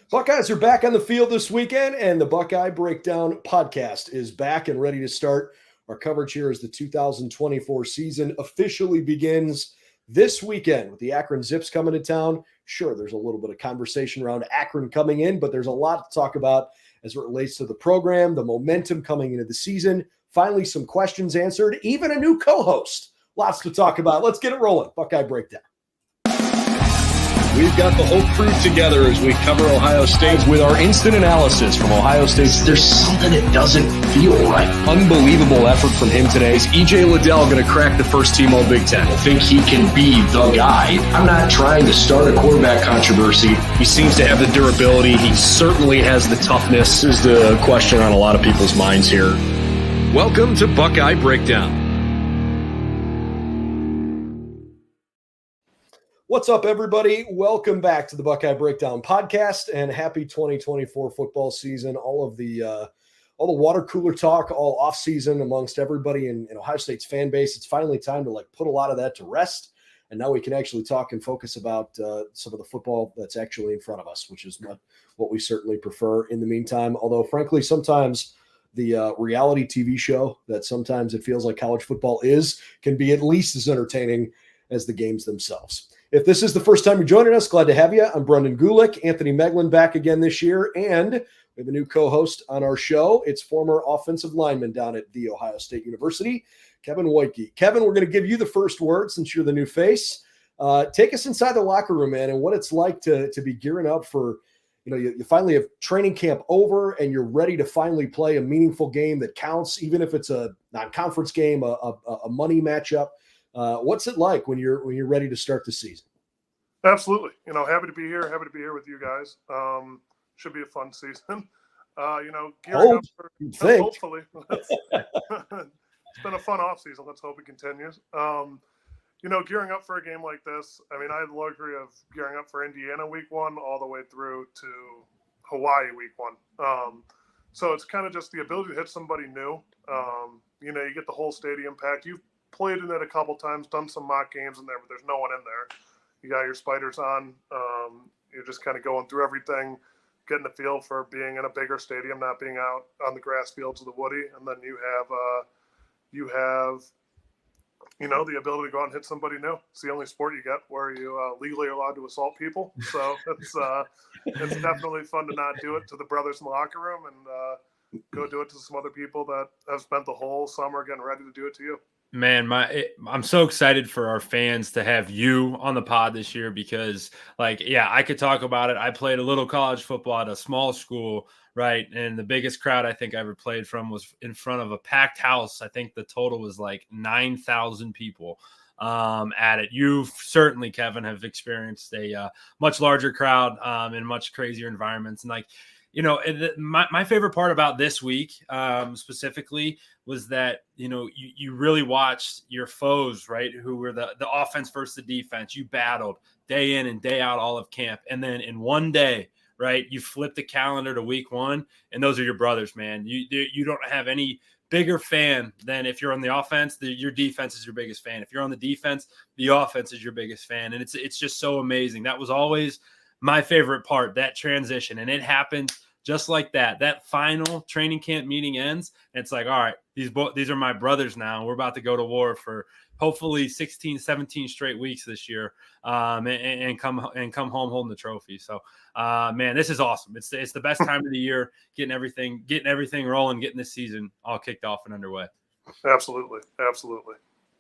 Buckeyes are back on the field this weekend, and the Buckeye Breakdown podcast is back and ready to start. Our coverage here as the 2024 season officially begins this weekend with the Akron Zips coming to town. Sure, there's a little bit of conversation around Akron coming in, but there's a lot to talk about as it relates to the program, the momentum coming into the season. Finally, some questions answered, even a new co-host. Lots to talk about. Let's get it rolling. Buckeye Breakdown. We've got the whole crew together as we cover Ohio State with our instant analysis from Ohio State. There's something that doesn't feel right. Unbelievable effort from him today. Is E.J. Liddell going to crack the first team All Big Ten? I think he can be the guy. I'm not trying to start a quarterback controversy. He seems to have the durability. He certainly has the toughness. This is the question on a lot of people's minds here. Welcome to Buckeye Breakdown. What's up, everybody? Welcome back to the Buckeye Breakdown podcast, and happy 2024 football season. All the water cooler talk all off season amongst everybody in Ohio State's fan base. It's finally time to put a lot of that to rest, and now we can actually talk and focus about some of the football that's actually in front of us, which is what we certainly prefer in the meantime. Although, frankly, sometimes the reality TV show that sometimes it feels like college football can be at least as entertaining as the games themselves. If this is the first time you're joining us, glad to have you. I'm Brendan Gulick, Anthony Moeglin back again this year, and we have a new co-host on our show. It's former offensive lineman down at The Ohio State University, Kevin Woidke. Kevin, we're going to give you the first word since you're the new face. Take us inside the locker room, man, and what it's like to be gearing up for, you finally have training camp over and you're ready to finally play a meaningful game that counts, even if it's a non-conference game, a money matchup. What's it like when you're ready to start the season? Absolutely. Happy to be here. Happy to be here with you guys. Should be a fun season. Gearing up for, hopefully. It's been a fun off season. Let's hope it continues. Gearing up for a game like this. I had the luxury of gearing up for Indiana week 1 all the way through to Hawaii week 1. So it's kind of just the ability to hit somebody new. You get the whole stadium packed. You've played in it a couple times, done some mock games in there, but there's no one in there. You got your spiders on. You're just kind of going through everything, getting a feel for being in a bigger stadium, not being out on the grass fields of the Woody. And then you have the ability to go out and hit somebody new. It's the only sport you get where you legally are allowed to assault people. So it's definitely fun to not do it to the brothers in the locker room and go do it to some other people that have spent the whole summer getting ready to do it to you. Man, I'm so excited for our fans to have you on the pod this year because, I could talk about it. I played a little college football at a small school, right? And the biggest crowd I think I ever played from was in front of a packed house. I think the total was 9,000 people at it. You certainly, Kevin, have experienced a much larger crowd in much crazier environments. And my favorite part about this week specifically was that, you really watched your foes, right, who were the offense versus the defense. You battled day in and day out all of camp. And then in one day, right, you flip the calendar to week 1, and those are your brothers, man. You don't have any bigger fan than if you're on the offense, your defense is your biggest fan. If you're on the defense, the offense is your biggest fan. And it's just so amazing. That was always my favorite part, that transition. And it happened just like that. That final training camp meeting ends, and it's like, all right, these are my brothers now. We're about to go to war for hopefully 16, 17 straight weeks this year, and come home holding the trophy. So, man, this is awesome. It's the best time of the year, getting everything rolling, getting this season all kicked off and underway. Absolutely.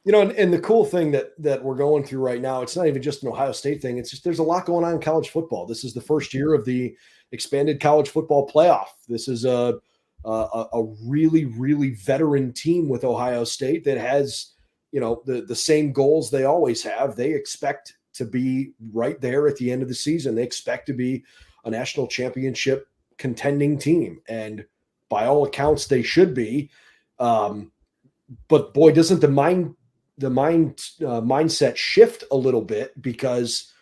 And the cool thing that we're going through right now, it's not even just an Ohio State thing. It's just there's a lot going on in college football. This is the first year of the expanded college football playoff. This is a really, really veteran team with Ohio State that has, the same goals they always have. They expect to be right there at the end of the season. They expect to be a national championship contending team. And by all accounts, they should be. But boy, doesn't the mindset shift a little bit, because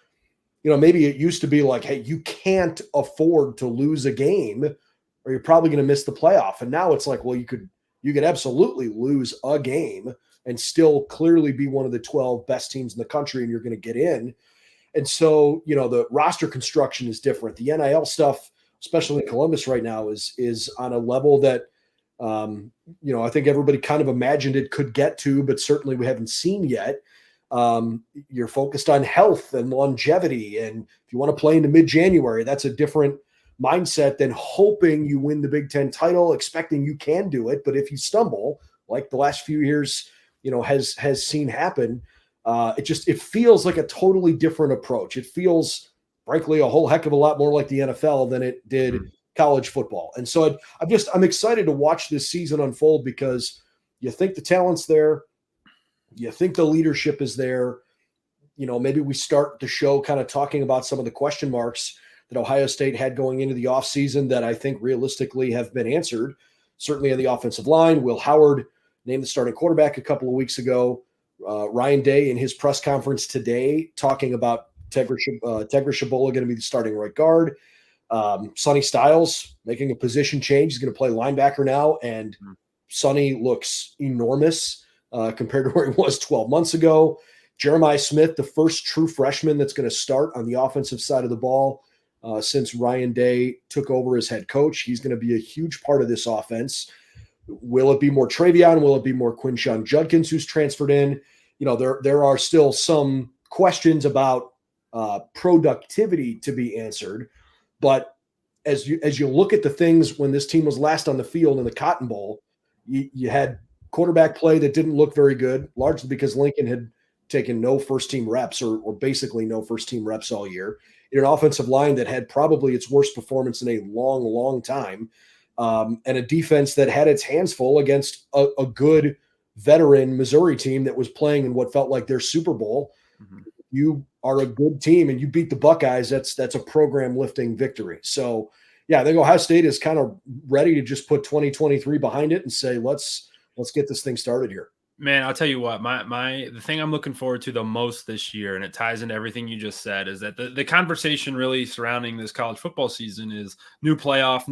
maybe it used to be like, hey, you can't afford to lose a game or you're probably going to miss the playoff. And now it's like, well, you could absolutely lose a game and still clearly be one of the 12 best teams in the country, and you're going to get in. And so, the roster construction is different. The NIL stuff especially in Columbus right now, is on a level that I think everybody kind of imagined it could get to, but certainly we haven't seen yet. You're focused on health and longevity, and if you want to play into mid-January, that's a different mindset than hoping you win the Big Ten title, expecting you can do it. But if you stumble, like the last few years, has seen happen, it feels like a totally different approach. It feels, frankly, a whole heck of a lot more like the NFL than it did college football. And so I'm excited to watch this season unfold, because you think the talent's there, you think the leadership is there. Maybe we start the show kind of talking about some of the question marks that Ohio State had going into the offseason that I think realistically have been answered. Certainly on the offensive line, Will Howard named the starting quarterback a couple of weeks ago. Ryan Day in his press conference today talking about Tegra Shabola going to be the starting right guard. Sonny Styles making a position change. He's going to play linebacker now, and Sonny looks enormous compared to where he was 12 months ago. Jeremiah Smith, the first true freshman that's going to start on the offensive side of the ball since Ryan Day took over as head coach. He's going to be a huge part of this offense. Will it be more Travion? Will it be more Quinshon Judkins, who's transferred in? There are still some questions about productivity to be answered. But as you look at the things when this team was last on the field in the Cotton Bowl, you had quarterback play that didn't look very good, largely because Lincoln had taken no first-team reps or basically no first-team reps all year, in an offensive line that had probably its worst performance in a long, long time, and a defense that had its hands full against a good veteran Missouri team that was playing in what felt like their Super Bowl. You are a good team and you beat the Buckeyes. That's a program lifting victory. So yeah, I think Ohio State is kind of ready to just put 2023 behind it and say, let's get this thing started here. Man, I'll tell you what, the thing I'm looking forward to the most this year, and it ties into everything you just said, is that the conversation really surrounding this college football season is new playoff.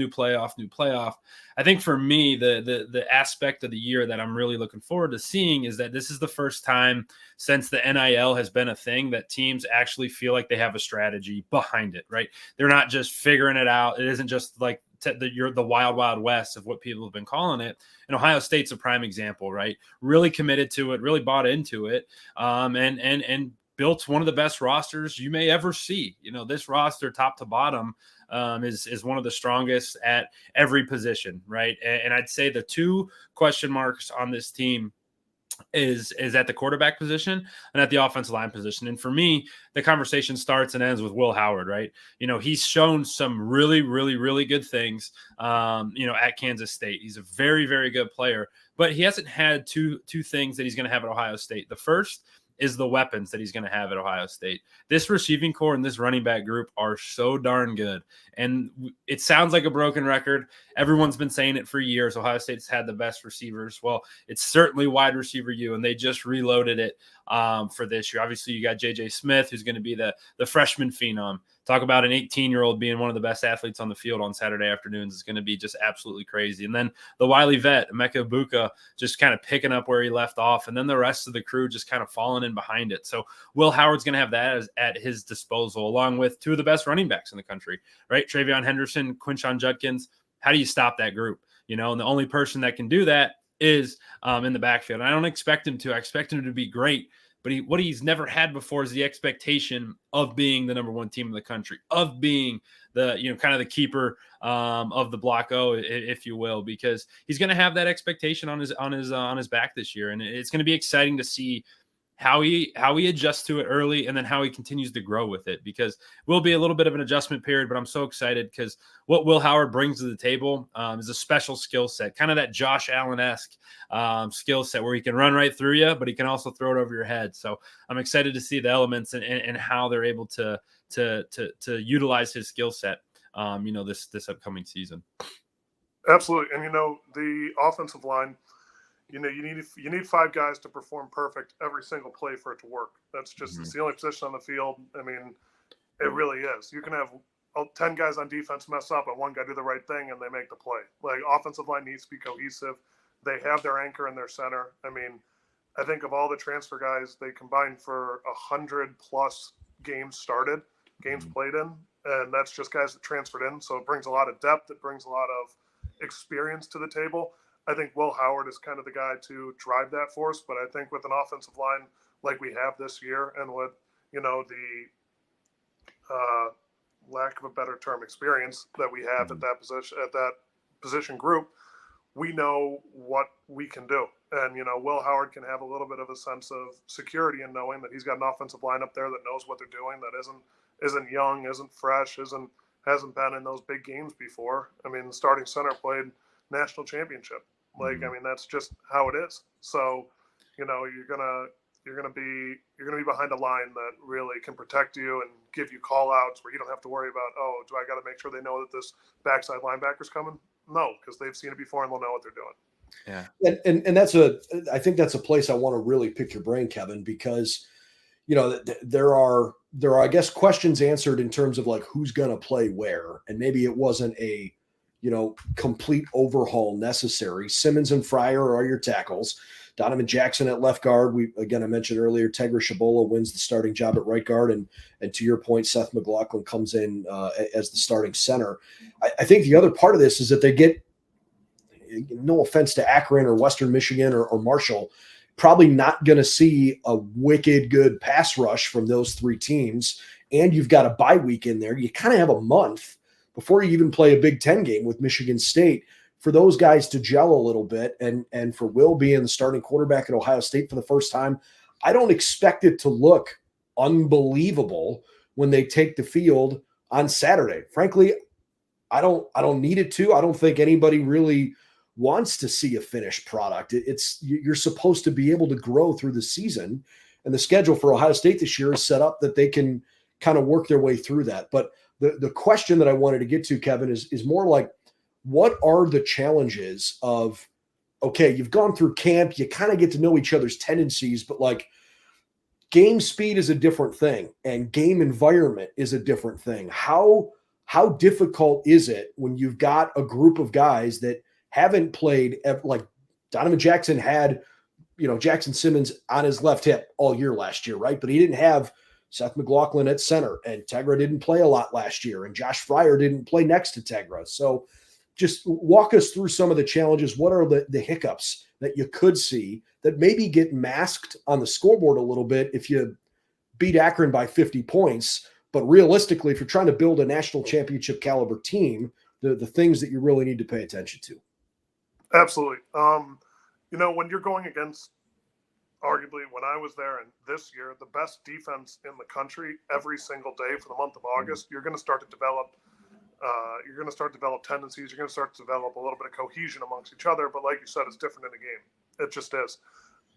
I think for me, the aspect of the year that I'm really looking forward to seeing is that this is the first time since the NIL has been a thing that teams actually feel like they have a strategy behind it, right? They're not just figuring it out. It isn't just like you're the wild, wild west of what people have been calling it. And Ohio State's a prime example, right? Really committed to it, really bought into it, and built one of the best rosters you may ever see. This roster, top to bottom, is one of the strongest at every position, right? And I'd say the two question marks on this team is at the quarterback position and at the offensive line position. And for me, the conversation starts and ends with Will Howard, right? He's shown some really, really, really good things, at Kansas State. He's a very, very good player, but he hasn't had two things that he's going to have at Ohio State. The first is the weapons that he's going to have at Ohio State. This receiving core and this running back group are so darn good. And it sounds like a broken record. Everyone's been saying it for years. Ohio State's had the best receivers. Well, it's certainly wide receiver U, and they just reloaded it for this year. Obviously, you got J.J. Smith, who's going to be the freshman phenom. Talk about an 18-year-old being one of the best athletes on the field on Saturday afternoons is going to be just absolutely crazy. And then the wily vet, Emeka Egbuka, just kind of picking up where he left off, and then the rest of the crew just kind of falling in behind it. So Will Howard's going to have that at his disposal, along with two of the best running backs in the country, right? Travion Henderson, Quinshon Judkins. How do you stop that group? And the only person that can do that is in the backfield. And I don't expect him to. I expect him to be great. But what he's never had before is the expectation of being the number one team in the country, of being the, kind of the keeper of the Block O, if you will, because he's going to have that expectation on his back this year. And it's going to be exciting to see how he adjusts to it early and then how he continues to grow with it, because it will be a little bit of an adjustment period. But I'm so excited because what Will Howard brings to the table is a special skill set, kind of that Josh Allen-esque skill set where he can run right through you, but he can also throw it over your head. So I'm excited to see the elements and how they're able to utilize his skill set, this upcoming season. Absolutely. And, the offensive line, you need five guys to perform perfect every single play for it to work. That's just it's the only position on the field. I mean, it really is. You can have 10 guys on defense mess up and one guy do the right thing and they make the play. Like, offensive line needs to be cohesive. They have their anchor in their center. I mean, I think of all the transfer guys, they combined for 100+ games started, games played in. and that's just guys that transferred in. So it brings a lot of depth. It brings a lot of experience to the table. I think Will Howard is kind of the guy to drive that force, but I think with an offensive line like we have this year, and with the lack of a better term, experience that we have at that position group, we know what we can do. And Will Howard can have a little bit of a sense of security in knowing that he's got an offensive line up there that knows what they're doing, that isn't young, isn't fresh, hasn't been in those big games before. I mean, the starting center played national championship. Like, I mean, that's just how it is. So, you're gonna be behind a line that really can protect you and give you call outs where you don't have to worry about, oh, do I got to make sure they know that this backside linebacker's coming? No, because they've seen it before and they'll know what they're doing. Yeah. And I think that's a place I want to really pick your brain, Kevin, because, there are, I guess, questions answered in terms of like who's going to play where. And maybe it wasn't a, complete overhaul necessary. Simmons and Fryer are your tackles. Donovan Jackson at left guard. I mentioned earlier, Tegra Shabola wins the starting job at right guard. And to your point, Seth Moeglin comes in as the starting center. I think the other part of this is that they get, no offense to Akron or Western Michigan or Marshall, probably not going to see a wicked good pass rush from those three teams. And you've got a bye week in there. You kind of have a month before you even play a Big Ten game with Michigan State for those guys to gel a little bit. And for Will being the starting quarterback at Ohio State for the first time, I don't expect it to look unbelievable when they take the field on Saturday. Frankly, I don't need it to. I don't think anybody really wants to see a finished product. You're supposed to be able to grow through the season, and the schedule for Ohio State this year is set up that they can kind of work their way through that. But the question that I wanted to get to, Kevin, is more like, what are the challenges of, okay, you've gone through camp, you kind of get to know each other's tendencies, but like game speed is a different thing and game environment is a different thing. How difficult is it when you've got a group of guys that haven't played, like Donovan Jackson had, Jackson Simmons on his left hip all year last year, right? But he didn't have Seth Moeglin at center, and Tegra didn't play a lot last year, and Josh Fryer didn't play next to Tegra. So just walk us through some of the challenges. What are the hiccups that you could see that maybe get masked on the scoreboard a little bit if you beat Akron by 50 points? But realistically, if you're trying to build a national championship caliber team, the things that you really need to pay attention to. Absolutely. When you're going against, arguably when I was there and this year, the best defense in the country every single day for the month of August, you're going to start to develop tendencies. You're going to start to develop a little bit of cohesion amongst each other. But like you said, it's different in the game. It just is.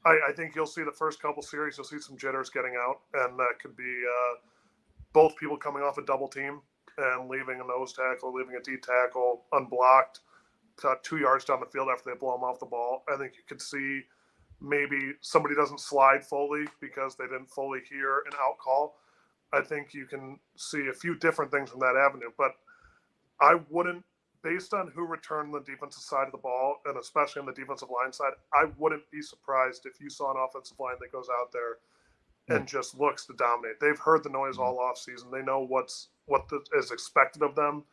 I think you'll see the first couple series, you'll see some jitters getting out, and that could be both people coming off a double team and leaving a nose tackle, leaving a D tackle unblocked 2 yards down the field after they blow them off the ball. I think you could see maybe somebody doesn't slide fully because they didn't fully hear an out call. I think you can see a few different things from that avenue, but I wouldn't, based on who returned the defensive side of the ball, and especially on the defensive line side, I wouldn't be surprised if you saw an offensive line that goes out there and just looks to dominate. They've heard the noise all offseason. They know what is expected of them,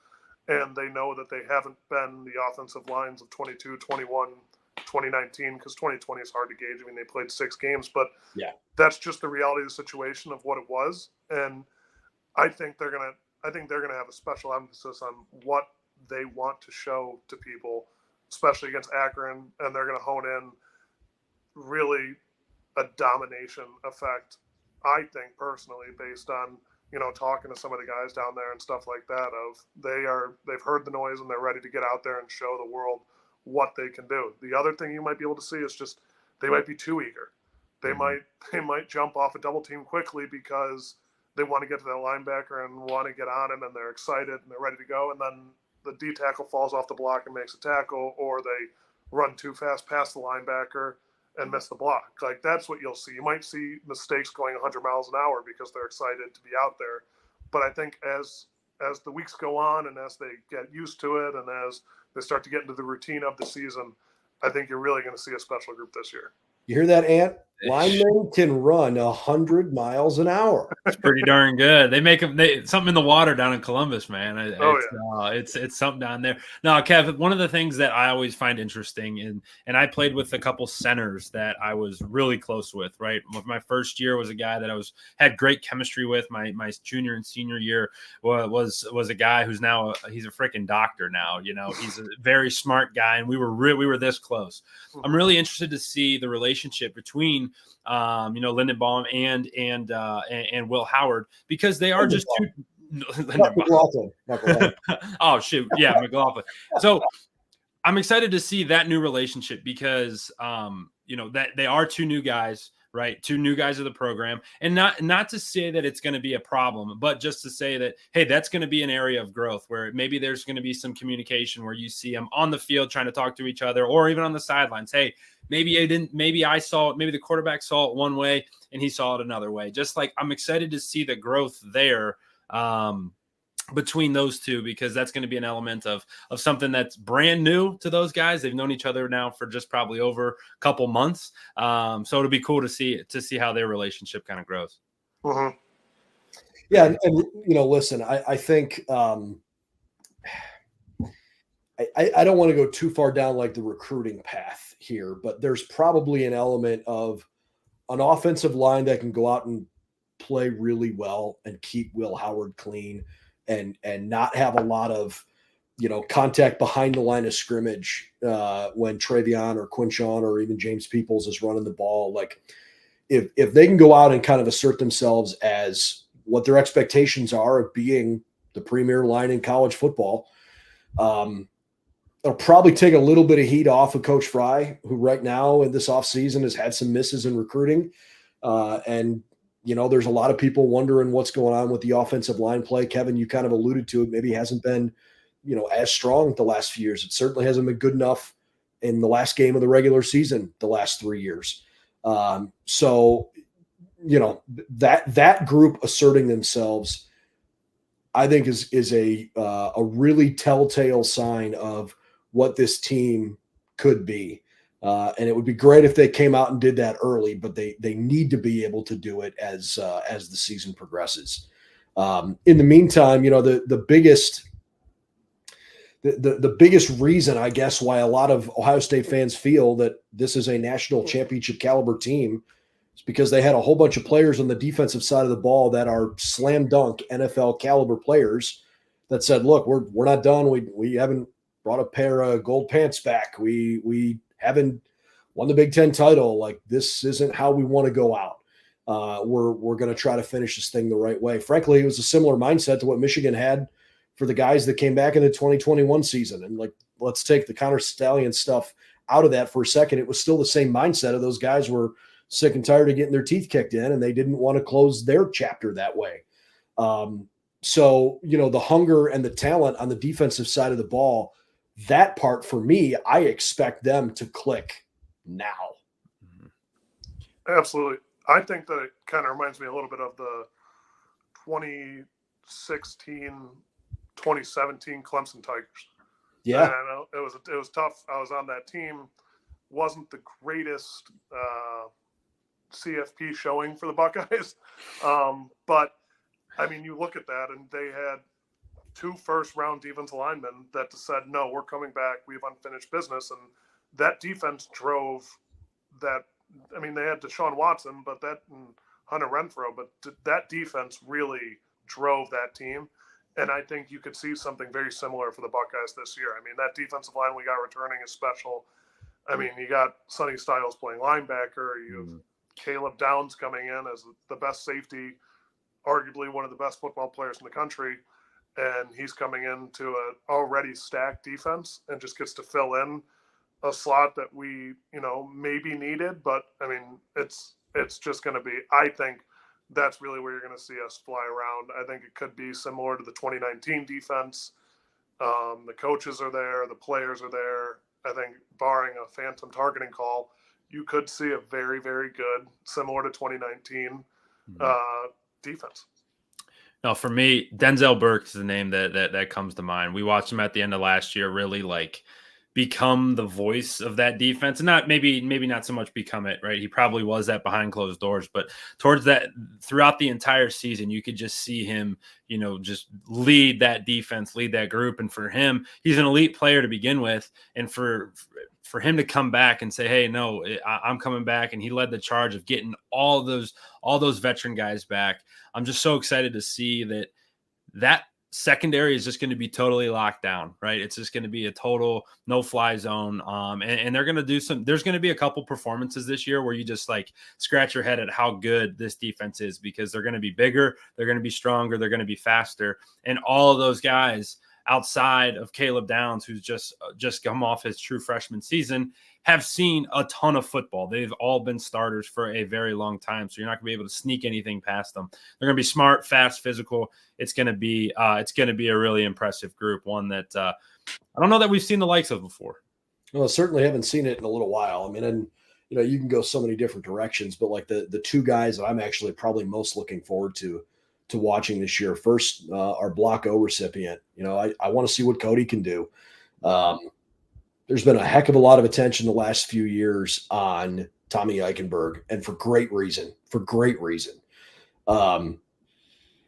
and they know that they haven't been the offensive lines of 22, 21, 2019, because 2020 is hard to gauge. I mean, they played 6 games, but that's just the reality of the situation of what it was. And I think they're gonna have a special emphasis on what they want to show to people, especially against Akron, and they're going to hone in really a domination effect, I think, personally, based on, talking to some of the guys down there and stuff like that, of they've heard the noise and they're ready to get out there and show the world what they can do. The other thing you might be able to see is just they might be too eager. They might jump off a double team quickly because they want to get to that linebacker and want to get on him, and they're excited and they're ready to go. And then the D tackle falls off the block and makes a tackle, or they run too fast past the linebacker and miss the block. Like, that's what you'll see. You might see mistakes going 100 miles an hour because they're excited to be out there. But I think as the weeks go on and as they get used to it and as they start to get into the routine of the season, I think you're really going to see a special group this year. You hear that, Ant? linemen can run 100 miles an hour. It's pretty darn good. They make them something in the water down in Columbus, man. It's something down there. Now, Kev, one of the things that I always find interesting, and I played with a couple centers that I was really close with. Right, my first year was a guy that I had great chemistry with. My junior and senior year was a guy who's now he's a freaking doctor now. You know, he's a very smart guy, and we were this close. I'm really interested to see the relationship between Lindenbaum and Will Howard, because they are just two. McLaughlin. Oh shoot, yeah, McLaughlin. So I'm excited to see that new relationship because that they are two new guys, right? Two new guys of the program, and not to say that it's going to be a problem, but just to say that, hey, that's going to be an area of growth where maybe there's going to be some communication where you see them on the field trying to talk to each other, or even on the sidelines. Hey, maybe I saw it, maybe the quarterback saw it one way and he saw it another way. Just like I'm excited to see the growth there between those two, because that's going to be an element of something that's brand new to those guys. They've known each other now for just probably over a couple months. So it'll be cool to see how their relationship kind of grows. Mm-hmm. Yeah. And listen, I think I don't want to go too far down like the recruiting path here, but there's probably an element of an offensive line that can go out and play really well and keep Will Howard clean and not have a lot of, contact behind the line of scrimmage when Travion or Quinshon or even James Peoples is running the ball. Like if they can go out and kind of assert themselves as what their expectations are of being the premier line in college football, it'll probably take a little bit of heat off of Coach Fry, who right now in this offseason has had some misses in recruiting. There's a lot of people wondering what's going on with the offensive line play. Kevin, you kind of alluded to it. Maybe it hasn't been, as strong the last few years. It certainly hasn't been good enough in the last game of the regular season the last 3 years. That group asserting themselves, I think is a really telltale sign of what this team could be. And it would be great if they came out and did that early, but they need to be able to do it as the season progresses. In the meantime, the biggest reason, I guess, why a lot of Ohio State fans feel that this is a national championship caliber team is because they had a whole bunch of players on the defensive side of the ball that are slam dunk NFL caliber players that said, look, we're not done. We haven't brought a pair of gold pants back. We haven't won the Big Ten title. Like, this isn't how we want to go out. We're going to try to finish this thing the right way. Frankly, it was a similar mindset to what Michigan had for the guys that came back in the 2021 season. And let's take the Connor Stallion stuff out of that for a second. It was still the same mindset of those guys were sick and tired of getting their teeth kicked in, and they didn't want to close their chapter that way. So, the hunger and the talent on the defensive side of the ball, that part for me, I expect them to click now. Absolutely. I think that it kind of reminds me a little bit of the 2016-2017 Clemson Tigers. Yeah. And it was tough. I was on that team. Wasn't the greatest CFP showing for the Buckeyes. But, I mean, you look at that, and they had 2 first-round defensive linemen that said, no, we're coming back. We have unfinished business. And that defense drove that. I mean, they had Deshaun Watson, but that and Hunter Renfrow, but that defense really drove that team. And I think you could see something very similar for the Buckeyes this year. I mean, that defensive line we got returning is special. I mean, you got Sonny Styles playing linebacker. You have Caleb Downs coming in as the best safety, arguably one of the best football players in the country. And he's coming into an already stacked defense and just gets to fill in a slot that we, maybe needed. But, I mean, it's just going to be, I think that's really where you're going to see us fly around. I think it could be similar to the 2019 defense. The coaches are there. The players are there. I think barring a phantom targeting call, you could see a very, very good, similar to 2019 defense. No, for me, Denzel Burke is the name that comes to mind. We watched him at the end of last year, really become the voice of that defense, and not maybe not so much become it, right? He probably was that behind closed doors, but towards that, throughout the entire season, you could just see him, just lead that defense, lead that group. And for him, he's an elite player to begin with. And for him to come back and say, hey, no, I'm coming back. And he led the charge of getting all those veteran guys back. I'm just so excited to see that secondary is just going to be totally locked down, right? It's just going to be a total no-fly zone. And they're going to do there's going to be a couple performances this year where you just like scratch your head at how good this defense is, because they're going to be bigger, they're going to be stronger, they're going to be faster. And all of those guys outside of Caleb Downs, who's just come off his true freshman season, have seen a ton of football. They've all been starters for a very long time, so you're not going to be able to sneak anything past them. They're going to be smart, fast, physical. It's going to be a really impressive group, one that I don't know that we've seen the likes of before. Well, I certainly haven't seen it in a little while. I mean, and you can go so many different directions, but like the two guys that I'm actually probably most looking forward to watching this year. First, our Block O recipient. I want to see what Cody can do. There's been a heck of a lot of attention the last few years on Tommy Eichenberg, and for great reason.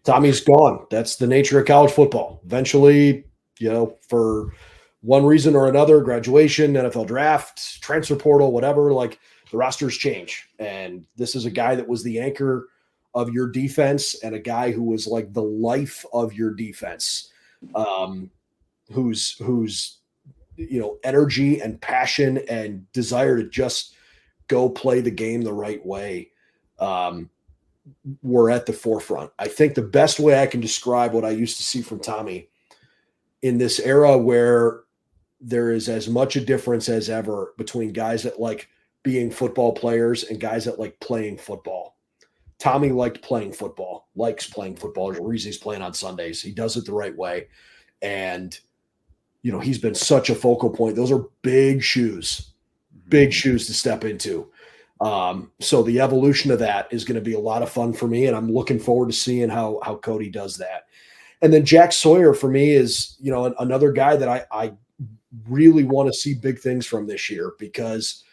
Tommy's gone. That's the nature of college football. Eventually, for one reason or another, graduation, NFL draft, transfer portal, whatever, like the rosters change. And this is a guy that was the anchor of your defense and a guy who was like the life of your defense, whose energy and passion and desire to just go play the game the right way were at the forefront. I think the best way I can describe what I used to see from Tommy in this era where there is as much a difference as ever between guys that like being football players and guys that like playing football. Tommy likes playing football. There's a reason he's playing on Sundays. He does it the right way. And he's been such a focal point. Those are big shoes to step into. So the evolution of that is going to be a lot of fun for me, and I'm looking forward to seeing how Cody does that. And then Jack Sawyer for me is, another guy that I really want to see big things from this year, because,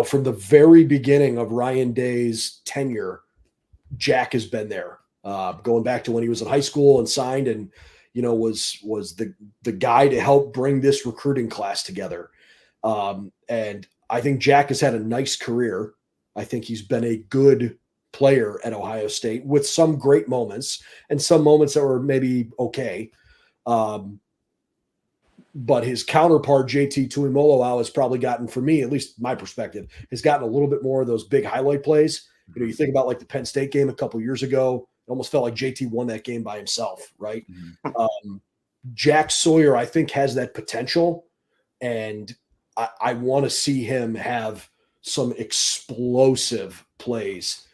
from the very beginning of Ryan Day's tenure, Jack has been there, going back to when he was in high school and signed and, was the guy to help bring this recruiting class together. And I think Jack has had a nice career. I think he's been a good player at Ohio State with some great moments and some moments that were maybe okay. But his counterpart, JT Tuimoloau, has probably gotten, for me, at least my perspective, has gotten a little bit more of those big highlight plays. You think about like the Penn State game a couple years ago. It almost felt like JT won that game by himself, right? Mm-hmm. Jack Sawyer, I think, has that potential, and I want to see him have some explosive plays,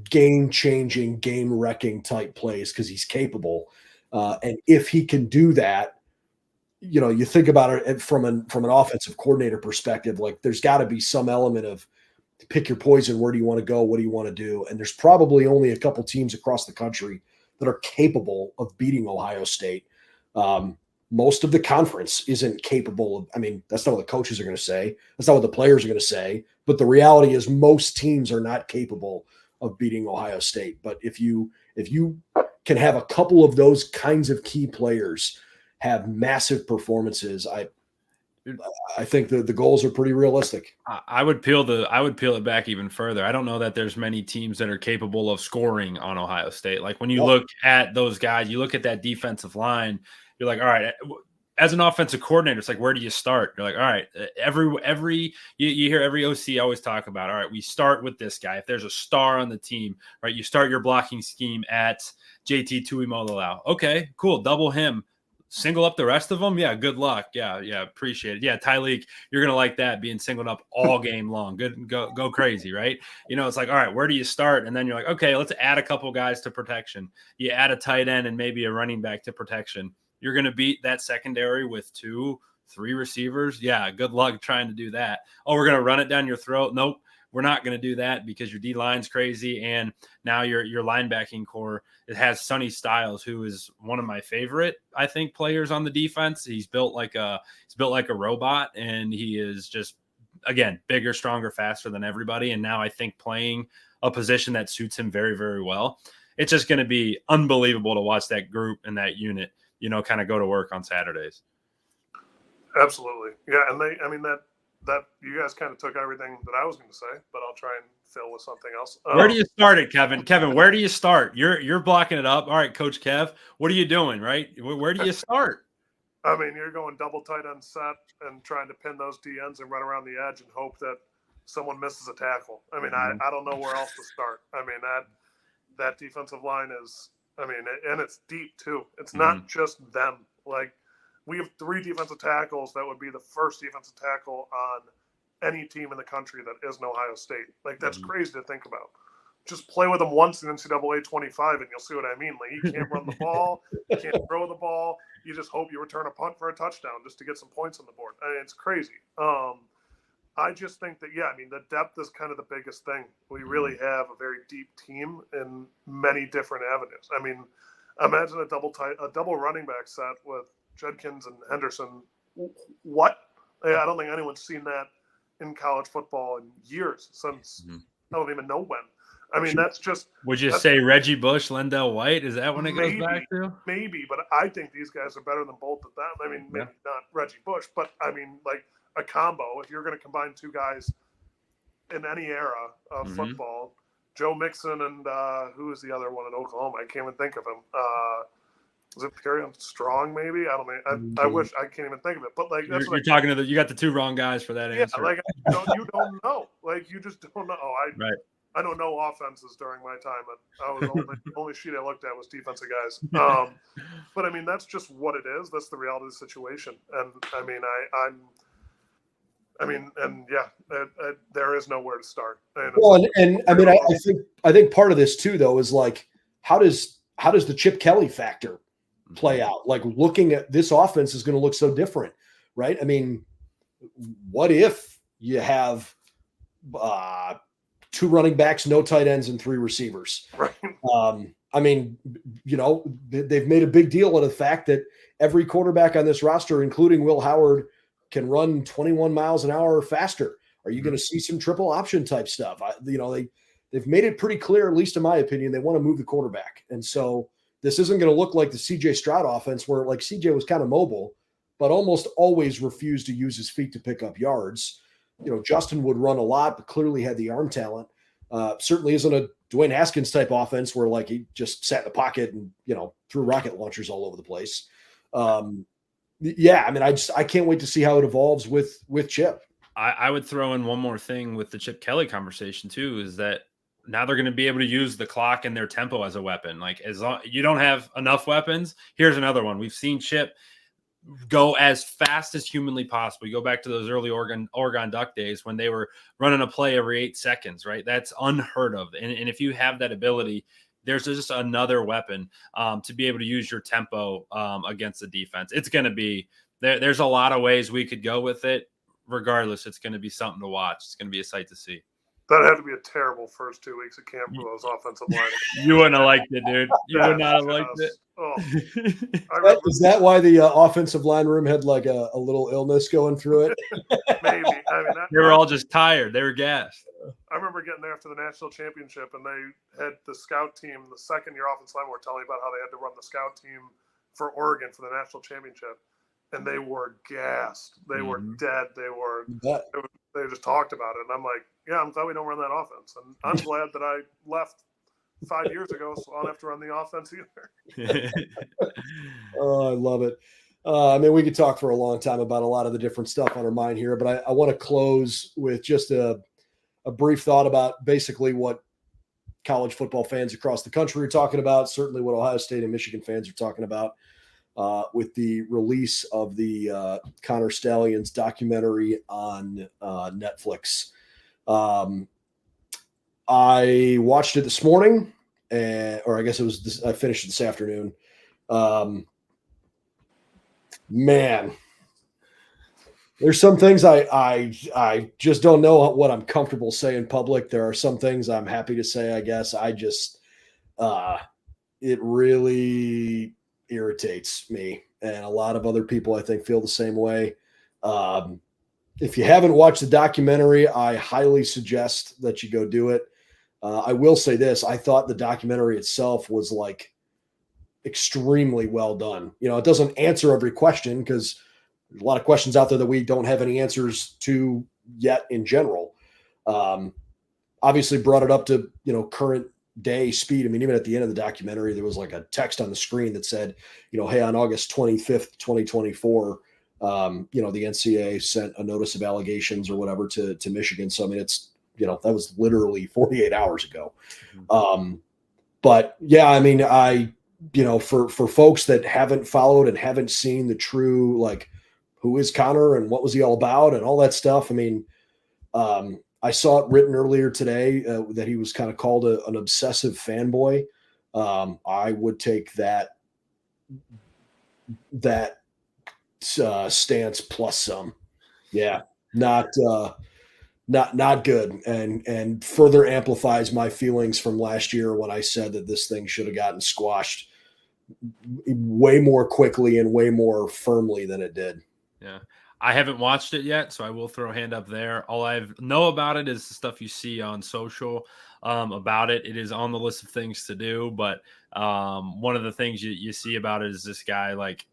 game-changing, game-wrecking type plays, because he's capable. And if he can do that, you think about it from an offensive coordinator perspective, like there's got to be some element of pick your poison. Where do you want to go? What do you want to do? And there's probably only a couple teams across the country that are capable of beating Ohio State. Most of the conference isn't capable of, that's not what the coaches are going to say. That's not what the players are going to say. But the reality is most teams are not capable of beating Ohio State. But if you can have a couple of those kinds of key players have massive performances, I think the goals are pretty realistic. I would peel it back even further. I don't know that there's many teams that are capable of scoring on Ohio State. Like when you look at those guys, you look at that defensive line, you're like, all right, as an offensive coordinator, it's like, where do you start? You're like, all right, you hear every OC always talk about, all right, we start with this guy. If there's a star on the team, right, you start your blocking scheme at JT Tuimoloau. Okay, cool. Double him. Single up the rest of them. Yeah. Good luck. Yeah. Appreciate it. Yeah. Tyleek, you're going to like that, being singled up all game long. Good. Go crazy. Right. It's like, all right, where do you start? And then you're like, okay, let's add a couple guys to protection. You add a tight end and maybe a running back to protection. You're going to beat that secondary with 2-3 receivers. Yeah. Good luck trying to do that. Oh, we're going to run it down your throat. Nope. we're not going to do that because your D line's crazy. And now your linebacking core, it has Sonny Styles, who is one of my favorite, I think, players on the defense. He's built like a robot, and he is just, again, bigger, stronger, faster than everybody. And now I think playing a position that suits him very, very well. It's just going to be unbelievable to watch that group and that unit, kind of go to work on Saturdays. Absolutely. Yeah. And that you guys kind of took everything that I was going to say, but I'll try and fill with something else. Where do you start it, Kevin? Kevin, where do you start? You're blocking it up. All right, Coach Kev, what are you doing, right? Where do you start? I mean, you're going double tight end set and trying to pin those DNs and run around the edge and hope that someone misses a tackle. I mean, I don't know where else to start. I mean, that defensive line is, and it's deep too. It's not just them. Like, we have 3 defensive tackles that would be the first defensive tackle on any team in the country that isn't Ohio State. Like, that's crazy to think about. Just play with them once in NCAA 25 and you'll see what I mean. Like, you can't run the ball, you can't throw the ball. You just hope you return a punt for a touchdown just to get some points on the board. I mean, it's crazy. I just think that, the depth is kind of the biggest thing. We really have a very deep team in many different avenues. I mean, imagine a double running back set with Judkins and Henderson. What? I don't think anyone's seen that in college football in years since I don't even know when. I mean, that's just. Would you say Reggie Bush, Lendell White? Is that when it goes back to? Maybe, but I think these guys are better than both of them. I mean, maybe not Reggie Bush, but I mean, like a combo. If you're going to combine 2 guys in any era of football, Joe Mixon and who is the other one in Oklahoma? I can't even think of him. Is it Perion Strong? Maybe I don't know. I wish I can't even think of it. But like, that's you're talking to you got the 2 wrong guys for that answer. Like you don't know. Like you just don't know. I don't know offenses during my time. I was the only sheet I looked at was defensive guys. But I mean, that's just what it is. That's the reality of the situation. And I mean, there is nowhere to start. And I think part of this too, though, is like, how does the Chip Kelly factor play out? Like, looking at this offense is going to look so different, right? I mean, what if you have 2 running backs, no tight ends, and 3 receivers? Right. I mean, they've made a big deal of the fact that every quarterback on this roster, including Will Howard, can run 21 miles an hour or faster. Are you going to see some triple option type stuff? They've made it pretty clear, at least in my opinion, they want to move the quarterback. And so this isn't going to look like the CJ Stroud offense where like CJ was kind of mobile, but almost always refused to use his feet to pick up yards. Justin would run a lot, but clearly had the arm talent. Certainly isn't a Dwayne Haskins type offense where like he just sat in the pocket and, threw rocket launchers all over the place. I can't wait to see how it evolves with Chip. I would throw in one more thing with the Chip Kelly conversation too, is that now they're going to be able to use the clock and their tempo as a weapon. Like, as long you don't have enough weapons, here's another one. We've seen Chip go as fast as humanly possible. You go back to those early Oregon Duck days when they were running a play every 8 seconds, right? That's unheard of. And if you have that ability, there's just another weapon to be able to use your tempo against the defense. It's going to be there's a lot of ways we could go with it. Regardless, it's going to be something to watch. It's going to be a sight to see. That had to be a terrible first 2 weeks of camp for those offensive line. You wouldn't have liked it, dude. You would not have liked it. Oh. Is that why the offensive line room had like a little illness going through it? Maybe. They were all just tired. They were gassed. I remember getting there after the national championship, and they had the scout team, the second-year offensive line, were telling me about how they had to run the scout team for Oregon for the national championship. And they were gassed. They were dead. They just talked about it. And I'm like, yeah, I'm glad we don't run that offense. And I'm glad that I left 5 years ago, so I don't have to run the offense either. Oh, I love it. We could talk for a long time about a lot of the different stuff on our mind here, but I want to close with just a brief thought about basically what college football fans across the country are talking about, certainly what Ohio State and Michigan fans are talking about. With the release of the Connor Stallions documentary on Netflix. I watched it this morning, or I guess I finished it this afternoon. Man, There's some things I just don't know what I'm comfortable saying in public. There are some things I'm happy to say, I guess. I just it really irritates me, and a lot of other people I think feel the same way. If you haven't watched the documentary, I highly suggest that you go do it. I will say this: I thought the documentary itself was like extremely well done. It doesn't answer every question because there's a lot of questions out there that we don't have any answers to yet in general. Obviously brought it up to, current day speed. I mean, even at the end of the documentary, there was like a text on the screen that said, hey, on August 25th, 2024, the NCAA sent a notice of allegations or whatever to Michigan. So, I mean, it's, that was literally 48 hours ago. But yeah, I mean, for folks that haven't followed and haven't seen the true, like, who is Connor and what was he all about and all that stuff. I mean, I saw it written earlier today that he was kind of called an obsessive fanboy. I would take that stance plus some. Yeah, not good, and further amplifies my feelings from last year when I said that this thing should have gotten squashed way more quickly and way more firmly than it did. Yeah. I haven't watched it yet, so I will throw a hand up there. All I know about it is the stuff you see on social about it. It is on the list of things to do, but one of the things you see about it is this guy, like,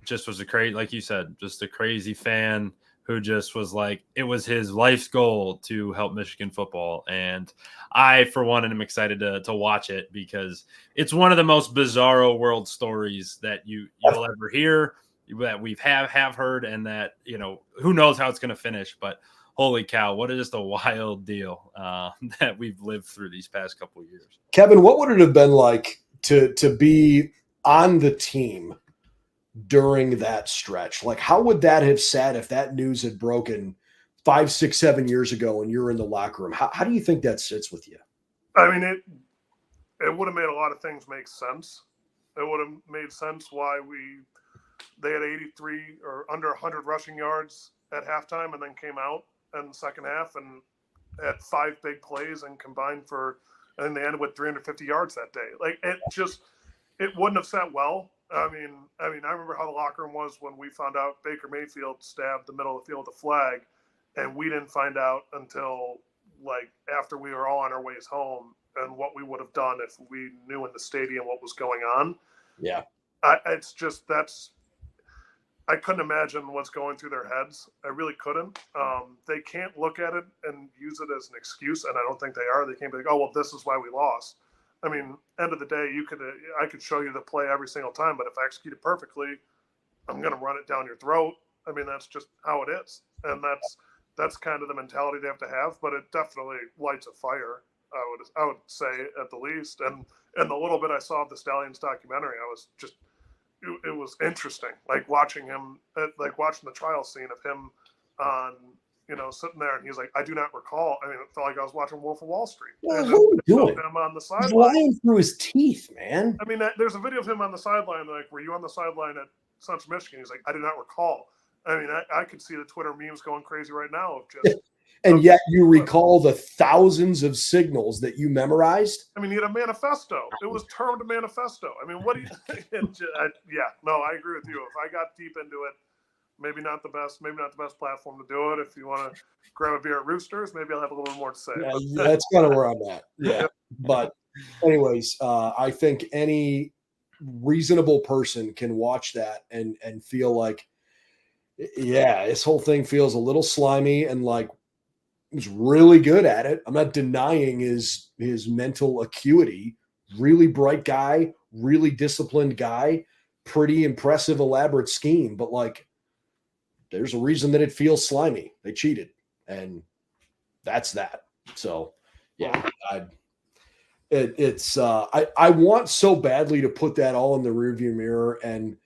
just was like you said, just a crazy fan who just was like, it was his life's goal to help Michigan football. And I, for one, am excited to watch it because it's one of the most bizarro world stories that you'll ever hear, that we've heard, and that, who knows how it's going to finish, but holy cow, what is just a wild deal that we've lived through these past couple of years. Kevin, what would it have been like to be on the team during that stretch? Like, how would that have sat if that news had broken 5, 6, 7 years ago and you're in the locker room? How do you think that sits with you? I mean, it would have made a lot of things make sense. It would have made sense why they had 83 or under 100 rushing yards at halftime and then came out in the second half and had 5 big plays and combined and they ended with 350 yards that day. Like, it wouldn't have sat well. I mean, I remember how the locker room was when we found out Baker Mayfield stabbed the middle of the field with a flag, and we didn't find out until like after we were all on our ways home, and what we would have done if we knew in the stadium what was going on. Yeah. I couldn't imagine what's going through their heads. I really couldn't. They can't look at it and use it as an excuse, and I don't think they are. They can't be like, oh, well, this is why we lost. I mean, end of the day, I could show you the play every single time, but if I execute it perfectly, I'm going to run it down your throat. I mean, that's just how it is, and that's kind of the mentality they have to have. But it definitely lights a fire. I would say at the least. And the little bit I saw of the Stallions documentary, it was interesting, like watching him, like watching the trial scene of him on, sitting there, and he's like, I do not recall. I mean, it felt like I was watching Wolf of Wall Street. What are you doing? Him on the sideline. He's lying through his teeth, man. I mean, there's a video of him on the sideline. Like, were you on the sideline at Central Michigan? He's like, I do not recall. I mean, I could see the Twitter memes going crazy right now of just. And yet you recall the thousands of signals that you memorized? I mean, he had a manifesto. It was termed a manifesto. I mean, what do you think? I agree with you. If I got deep into it, maybe not the best platform to do it. If you want to grab a beer at Roosters, maybe I'll have a little bit more to say. Yeah, that's kind of where I'm at. Yeah. But anyways, I think any reasonable person can watch that and feel like, yeah, this whole thing feels a little slimy, and like, he's really good at it. I'm not denying his mental acuity. Really bright guy, really disciplined guy, pretty impressive, elaborate scheme. But like, there's a reason that it feels slimy. They cheated, and that's that. So, yeah, I want so badly to put that all in the rearview mirror, and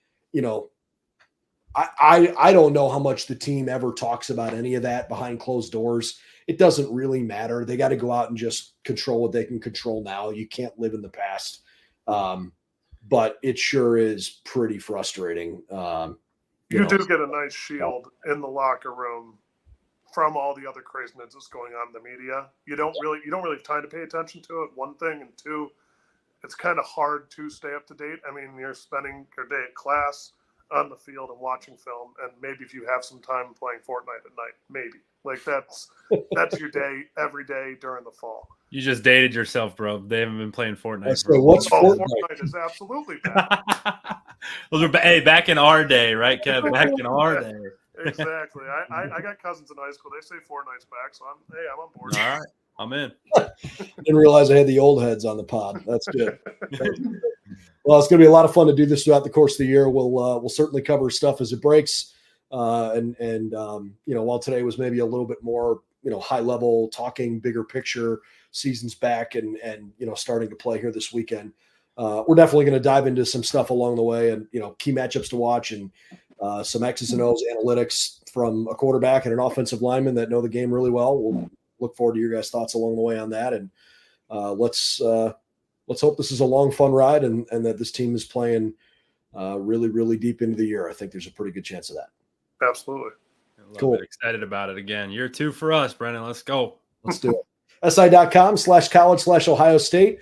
I don't know how much the team ever talks about any of that behind closed doors. It doesn't really matter. They got to go out and just control what they can control now. You can't live in the past. But it sure is pretty frustrating. You do get a nice shield in the locker room from all the other craziness that's going on in the media. You don't really have time to pay attention to it, one thing, and two, it's kind of hard to stay up to date. I mean, you're spending your day at class, on the field, and watching film, and maybe if you have some time playing Fortnite at night, maybe. Like that's your day every day during the fall. You just dated yourself, bro. They haven't been playing Fortnite. So what's Fortnite? Fortnite is absolutely bad. Those are back in our day, right, Kevin? Back in our day. Exactly. I got cousins in high school. They say Fortnite's back, so I'm on board. All right, I'm in. Didn't realize I had the old heads on the pod. That's good. Well, it's going to be a lot of fun to do this throughout the course of the year. We'll certainly cover stuff as it breaks. And while today was maybe a little bit more, high level talking, bigger picture, season's back and starting to play here this weekend. We're definitely going to dive into some stuff along the way and, key matchups to watch and some X's and O's analytics from a quarterback and an offensive lineman that know the game really well. We'll look forward to your guys' thoughts along the way on that. And let's hope this is a long, fun ride and that this team is playing really, really deep into the year. I think there's a pretty good chance of that. Absolutely. Cool. Excited about it again. Year 2 for us, Brendan. Let's go. Let's do it. SI.com/college/Ohio State.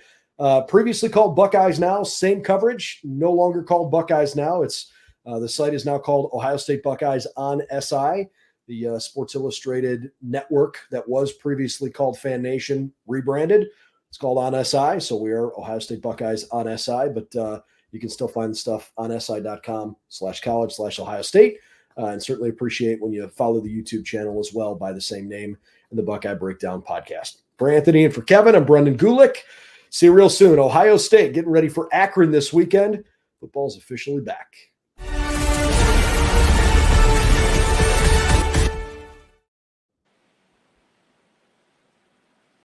Previously called Buckeyes Now, same coverage, no longer called Buckeyes Now. It's the site is now called Ohio State Buckeyes on SI, the Sports Illustrated network that was previously called Fan Nation, rebranded. It's called on SI, so we are Ohio State Buckeyes on SI, but you can still find the stuff on si.com/college/Ohio State. And certainly appreciate when you follow the YouTube channel as well by the same name in the Buckeye Breakdown podcast. For Anthony and for Kevin, I'm Brendan Gulick. See you real soon. Ohio State getting ready for Akron this weekend. Football's officially back.